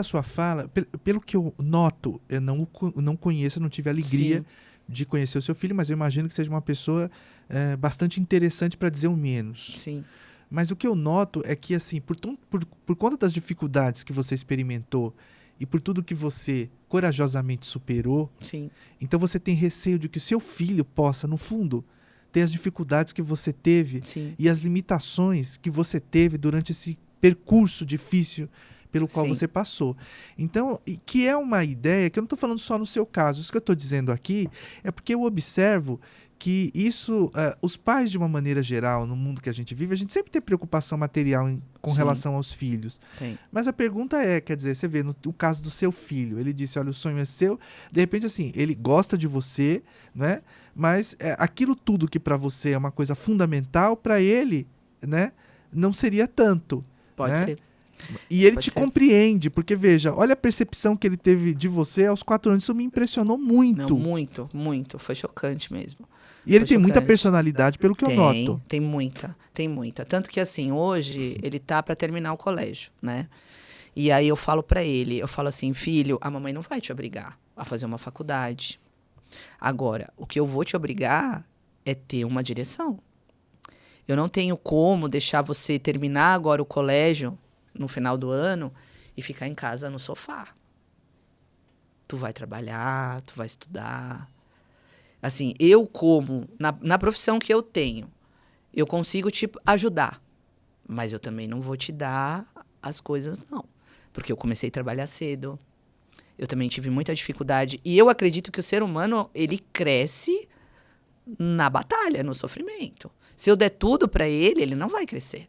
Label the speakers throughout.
Speaker 1: da sua fala, pelo que eu noto, eu não conheço, eu não tive a alegria
Speaker 2: Sim.
Speaker 1: de conhecer o seu filho, mas eu imagino que seja uma pessoa bastante interessante, para dizer o menos.
Speaker 2: Sim.
Speaker 1: Mas o que eu noto é que, assim, por conta das dificuldades que você experimentou e por tudo que você corajosamente superou,
Speaker 2: Sim.
Speaker 1: então você tem receio de que o seu filho possa, no fundo, ter as dificuldades que você teve
Speaker 2: Sim.
Speaker 1: e as limitações que você teve durante esse percurso difícil pelo qual
Speaker 2: Sim.
Speaker 1: você passou. Então, que é uma ideia que eu não estou falando só no seu caso. Isso que eu estou dizendo aqui é porque eu observo que isso, os pais, de uma maneira geral, no mundo que a gente vive, a gente sempre tem preocupação material com
Speaker 2: Sim.
Speaker 1: relação aos filhos.
Speaker 2: Tem.
Speaker 1: Mas a pergunta é, quer dizer, você vê no caso do seu filho, ele disse, olha, o sonho é seu, de repente, assim, ele gosta de você, né? Mas aquilo tudo que para você é uma coisa fundamental, para ele, né, não seria tanto.
Speaker 2: Pode
Speaker 1: né?
Speaker 2: ser.
Speaker 1: E ele
Speaker 2: Pode
Speaker 1: te
Speaker 2: ser.
Speaker 1: compreende, porque veja, olha a percepção que ele teve de você aos 4 anos, isso me impressionou muito.
Speaker 2: Não, muito, muito. Foi chocante mesmo.
Speaker 1: E ele
Speaker 2: Foi
Speaker 1: tem muita
Speaker 2: chocante.
Speaker 1: personalidade, pelo que eu noto.
Speaker 2: Tem muita, tem muita. Tanto que, assim, hoje ele tá para terminar o colégio, né? E aí eu falo para ele, eu falo assim, filho, a mamãe não vai te obrigar a fazer uma faculdade. Agora, o que eu vou te obrigar é ter uma direção. Eu não tenho como deixar você terminar agora o colégio no final do ano e ficar em casa no sofá. Tu vai trabalhar, tu vai estudar. Assim, eu na profissão que eu tenho, eu consigo te ajudar. Mas eu também não vou te dar as coisas, não. Porque eu comecei a trabalhar cedo. Eu também tive muita dificuldade. E eu acredito que o ser humano, ele cresce na batalha, no sofrimento. Se eu der tudo pra ele, ele não vai crescer.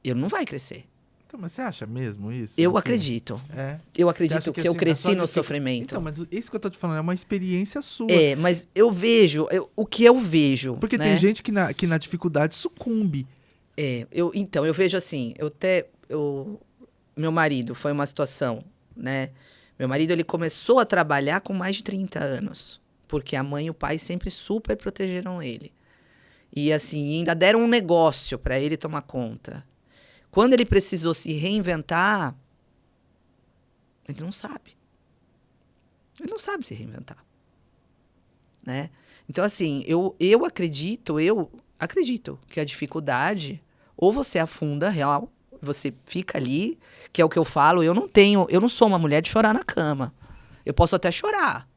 Speaker 2: Ele não vai crescer.
Speaker 1: Então, mas você acha mesmo isso?
Speaker 2: Eu
Speaker 1: Assim,
Speaker 2: acredito.
Speaker 1: É.
Speaker 2: Eu
Speaker 1: Você
Speaker 2: acredito
Speaker 1: acha
Speaker 2: que
Speaker 1: assim,
Speaker 2: eu
Speaker 1: a
Speaker 2: cresci
Speaker 1: sua
Speaker 2: no
Speaker 1: dificu-
Speaker 2: sofrimento.
Speaker 1: Então, mas isso que eu tô te falando é uma experiência sua.
Speaker 2: É, mas eu vejo, o que eu vejo,
Speaker 1: Porque
Speaker 2: né?
Speaker 1: tem gente que na dificuldade sucumbe.
Speaker 2: Então, eu vejo assim, meu marido foi uma situação, né? Meu marido, ele começou a trabalhar com mais de 30 anos, porque a mãe e o pai sempre super protegeram ele. E assim, ainda deram um negócio para ele tomar conta. Quando ele precisou se reinventar, ele não sabe. Ele não sabe se reinventar, né? Então, assim, eu acredito que a dificuldade, ou você afunda real, você fica ali, que é o que eu falo, eu não sou uma mulher de chorar na cama. Eu posso até chorar,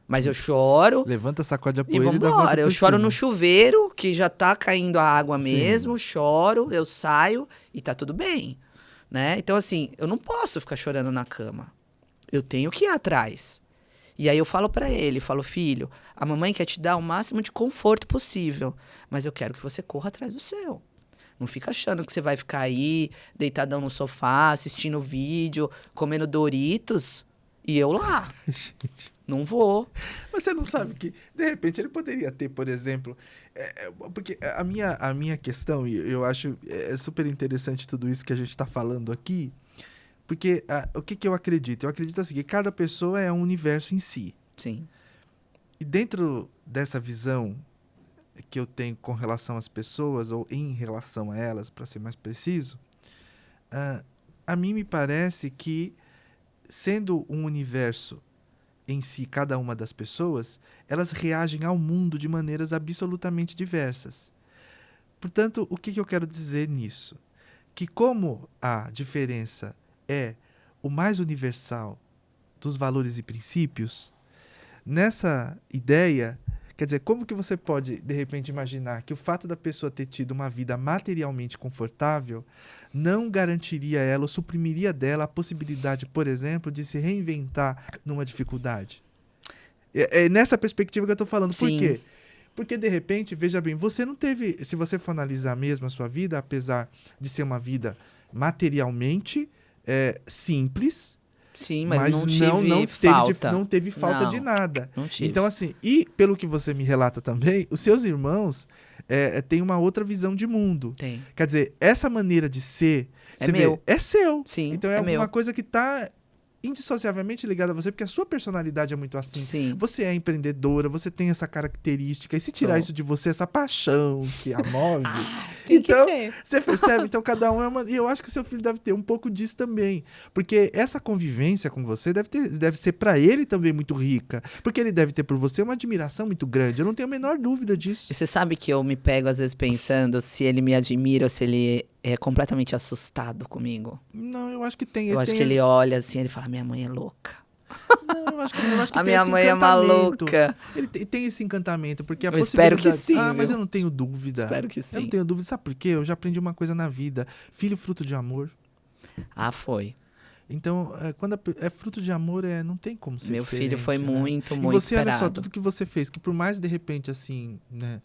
Speaker 2: mas eu choro
Speaker 1: Levanta, sacode a
Speaker 2: e
Speaker 1: poeira e dá a volta
Speaker 2: vambora. Eu
Speaker 1: por
Speaker 2: choro
Speaker 1: cima.
Speaker 2: no chuveiro, que já tá caindo a água
Speaker 1: Sim.
Speaker 2: mesmo, choro, eu saio e tá tudo bem, né? Então, assim, eu não posso ficar chorando na cama. Eu tenho que ir atrás. E aí eu falo pra ele, falo, filho, a mamãe quer te dar o máximo de conforto possível, mas eu quero que você corra atrás do seu. Não fica achando que você vai ficar aí, deitadão no sofá, assistindo vídeo, comendo Doritos, e eu lá.
Speaker 1: Gente.
Speaker 2: Não vou.
Speaker 1: Mas você não sabe que, de repente, ele poderia ter, por exemplo... porque a minha questão, e eu acho super interessante tudo isso que a gente está falando aqui, porque o que eu acredito? Eu acredito assim, que cada pessoa é um universo em si.
Speaker 2: Sim.
Speaker 1: E dentro dessa visão que eu tenho com relação às pessoas, ou em relação a elas, para ser mais preciso, a mim me parece que, sendo um universo em si, cada uma das pessoas, elas reagem ao mundo de maneiras absolutamente diversas. Portanto, o que eu quero dizer nisso? Que como a diferença é o mais universal dos valores e princípios, nessa ideia, quer dizer, como que você pode, de repente, imaginar que o fato da pessoa ter tido uma vida materialmente confortável não garantiria a ela ou suprimiria dela a possibilidade, por exemplo, de se reinventar numa dificuldade? É nessa perspectiva que eu estou falando.
Speaker 2: Sim.
Speaker 1: Por quê? Porque, de repente, veja bem, você não teve, se você for analisar mesmo a sua vida, apesar de ser uma vida materialmente simples,
Speaker 2: Sim, mas não tive
Speaker 1: falta. Não
Speaker 2: falta.
Speaker 1: teve falta de
Speaker 2: Não,
Speaker 1: nada.
Speaker 2: não tive.
Speaker 1: Então, assim, e pelo que você me relata também, os seus irmãos têm uma outra visão de mundo.
Speaker 2: Tem.
Speaker 1: Quer dizer, essa maneira de ser,
Speaker 2: É
Speaker 1: você
Speaker 2: meu.
Speaker 1: vê, é seu.
Speaker 2: Sim,
Speaker 1: então é
Speaker 2: é
Speaker 1: alguma
Speaker 2: meu.
Speaker 1: coisa que está indissociavelmente ligada a você, porque a sua personalidade é muito assim.
Speaker 2: Sim.
Speaker 1: Você é empreendedora, você tem essa característica. E se tirar
Speaker 2: Sou.
Speaker 1: isso de você, essa paixão que a move,
Speaker 2: Tem que
Speaker 1: Então,
Speaker 2: ter.
Speaker 1: você percebe? Então, cada um é uma... E eu acho que seu filho deve ter um pouco disso também. Porque essa convivência com você deve ser pra ele também muito rica. Porque ele deve ter por você uma admiração muito grande. Eu não tenho a menor dúvida disso.
Speaker 2: E você sabe que eu me pego, às vezes, pensando se ele me admira ou se ele é completamente assustado comigo.
Speaker 1: Não, eu acho que tem.
Speaker 2: Eu acho que ele olha assim, ele fala, minha mãe é louca.
Speaker 1: Não, eu acho que
Speaker 2: A
Speaker 1: tem
Speaker 2: minha
Speaker 1: esse
Speaker 2: mãe é
Speaker 1: encantamento.
Speaker 2: maluca.
Speaker 1: Ele tem esse encantamento, porque a
Speaker 2: Eu espero
Speaker 1: possibilidade...
Speaker 2: que sim,
Speaker 1: mas
Speaker 2: viu?
Speaker 1: eu não tenho dúvida.
Speaker 2: Espero que
Speaker 1: Eu
Speaker 2: sim.
Speaker 1: não tenho dúvida. Sabe por quê? Eu já aprendi uma coisa na vida. Filho fruto de amor.
Speaker 2: Ah, foi.
Speaker 1: Então, quando é fruto de amor, não tem como ser
Speaker 2: Meu
Speaker 1: diferente,
Speaker 2: filho foi
Speaker 1: né?
Speaker 2: muito,
Speaker 1: E
Speaker 2: muito
Speaker 1: você, olha só,
Speaker 2: esperado.
Speaker 1: tudo que você fez, que por mais, de repente, assim, né,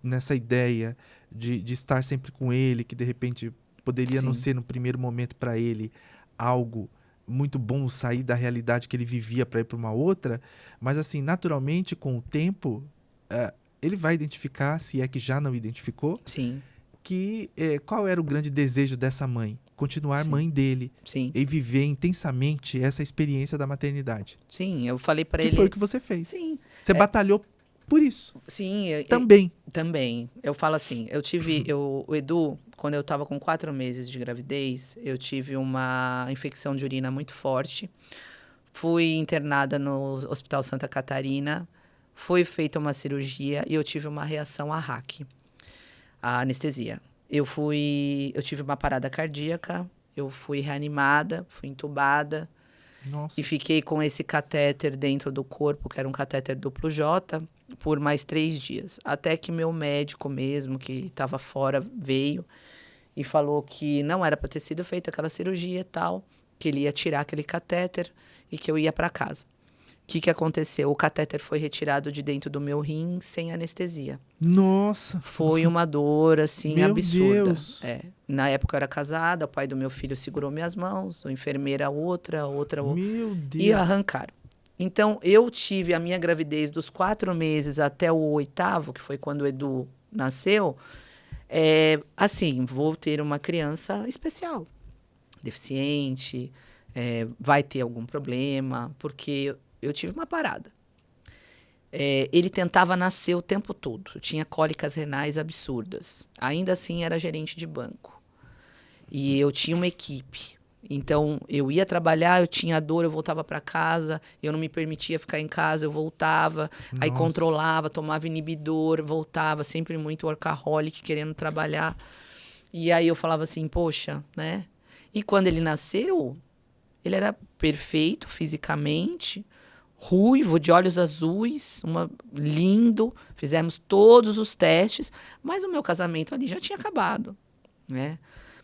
Speaker 1: nessa ideia de estar sempre com ele, que, de repente, poderia não
Speaker 2: Sim.
Speaker 1: ser, no primeiro momento, para ele, algo muito bom sair da realidade que ele vivia para ir para uma outra, mas, assim, naturalmente, com o tempo, ele vai identificar, se é que já não identificou,
Speaker 2: Sim,
Speaker 1: que qual era o grande desejo dessa mãe? Continuar
Speaker 2: Sim.
Speaker 1: mãe dele
Speaker 2: sim,
Speaker 1: e viver intensamente essa experiência da maternidade.
Speaker 2: sim. Eu falei pra
Speaker 1: Que
Speaker 2: ele...
Speaker 1: foi o que você fez.
Speaker 2: Sim,
Speaker 1: Você batalhou por isso.
Speaker 2: sim.
Speaker 1: Também.
Speaker 2: Também. Eu falo assim, o Edu, quando eu tava com 4 meses de gravidez, eu tive uma infecção de urina muito forte. Fui internada no Hospital Santa Catarina. Foi feita uma cirurgia e eu tive uma reação à RAC, à anestesia. Eu tive uma parada cardíaca, eu fui reanimada, fui entubada
Speaker 1: Nossa.
Speaker 2: e fiquei com esse catéter dentro do corpo, que era um catéter duplo J, por mais 3 dias. Até que meu médico mesmo, que estava fora, veio e falou que não era para ter sido feita aquela cirurgia e tal, que ele ia tirar aquele catéter e que eu ia para casa. O que aconteceu? O catéter foi retirado de dentro do meu rim sem anestesia.
Speaker 1: Nossa.
Speaker 2: Foi uma dor, assim,
Speaker 1: Meu
Speaker 2: absurda.
Speaker 1: Deus.
Speaker 2: Na época eu era casada, o pai do meu filho segurou minhas mãos, a enfermeira outra.
Speaker 1: Meu
Speaker 2: E
Speaker 1: Deus.
Speaker 2: arrancaram. Então, eu tive a minha gravidez dos 4 meses até o 8º, que foi quando o Edu nasceu. Assim, vou ter uma criança especial, deficiente, vai ter algum problema, porque eu tive uma parada. Ele tentava nascer o tempo todo. Eu tinha cólicas renais absurdas. Ainda assim, era gerente de banco. E eu tinha uma equipe. Então, eu ia trabalhar, eu tinha dor, eu voltava para casa, eu não me permitia ficar em casa, eu voltava, aí
Speaker 1: Nossa.
Speaker 2: controlava, tomava inibidor, voltava, sempre muito workaholic, querendo trabalhar. E aí eu falava assim, poxa, né? E quando ele nasceu, ele era perfeito fisicamente, ruivo, de olhos azuis, lindo, fizemos todos os testes, mas o meu casamento ali já tinha acabado, né?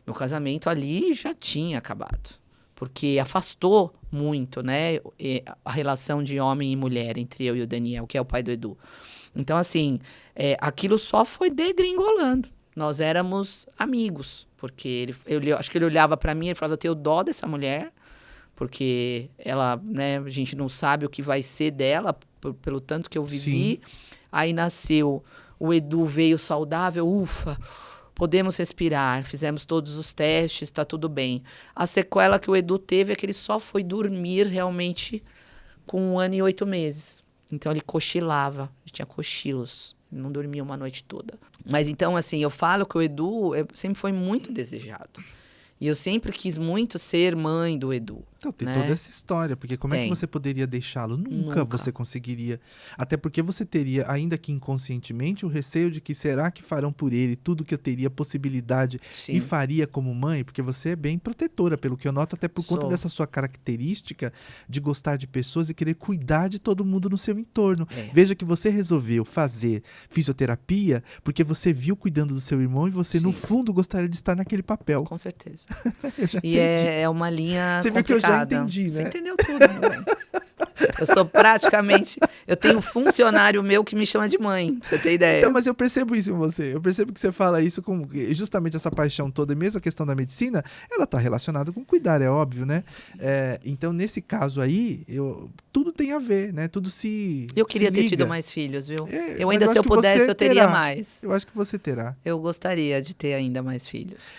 Speaker 2: Meu casamento ali já tinha acabado, porque afastou muito, né, a relação de homem e mulher entre eu e o Daniel, que é o pai do Edu. Então, assim, aquilo só foi degringolando. Nós éramos amigos, porque eu acho que ele olhava para mim e falava, eu tenho dó dessa mulher, porque ela, né, a gente não sabe o que vai ser dela, pelo tanto que eu vivi.
Speaker 1: Sim.
Speaker 2: Aí nasceu, o Edu veio saudável, ufa, podemos respirar, fizemos todos os testes, está tudo bem. A sequela que o Edu teve é que ele só foi dormir realmente com 1 ano e 8 meses. Então ele cochilava, ele tinha cochilos, ele não dormia uma noite toda. Mas então, assim, eu falo que o Edu sempre foi muito desejado. E eu sempre quis muito ser mãe do Edu.
Speaker 1: Então, tem
Speaker 2: né?
Speaker 1: toda essa história, porque como é que
Speaker 2: Tem.
Speaker 1: você poderia deixá-lo? Nunca
Speaker 2: Nunca.
Speaker 1: você conseguiria. Até porque você teria, ainda que inconscientemente, o receio de que será que farão por ele tudo que eu teria possibilidade
Speaker 2: Sim.
Speaker 1: e faria como mãe? Porque você é bem protetora, pelo que eu noto, até por conta
Speaker 2: Sou.
Speaker 1: dessa sua característica de gostar de pessoas e querer cuidar de todo mundo no seu entorno.
Speaker 2: É.
Speaker 1: Veja que você resolveu fazer fisioterapia porque você viu cuidando do seu irmão e você, no
Speaker 2: Sim.
Speaker 1: fundo, gostaria de estar naquele papel.
Speaker 2: Com certeza.
Speaker 1: Eu já
Speaker 2: E
Speaker 1: entendi.
Speaker 2: é uma linha
Speaker 1: Você viu que eu já
Speaker 2: complicada.
Speaker 1: entendi, né?
Speaker 2: Você entendeu tudo, meu bem. Eu sou praticamente... Eu tenho um funcionário meu que me chama de mãe, pra você ter ideia.
Speaker 1: Então, mas eu percebo isso em você. Eu percebo que você fala isso com justamente essa paixão toda, e mesmo a questão da medicina, ela está relacionada com cuidar, é óbvio, né? Então, nesse caso aí, tudo tem a ver, né? Tudo se
Speaker 2: Eu queria
Speaker 1: se
Speaker 2: ter
Speaker 1: liga.
Speaker 2: tido mais filhos, viu?
Speaker 1: Mas
Speaker 2: Eu ainda, se
Speaker 1: acho
Speaker 2: eu
Speaker 1: que
Speaker 2: pudesse,
Speaker 1: você
Speaker 2: eu teria
Speaker 1: terá.
Speaker 2: mais.
Speaker 1: Eu acho que você terá.
Speaker 2: Eu gostaria de ter ainda mais filhos.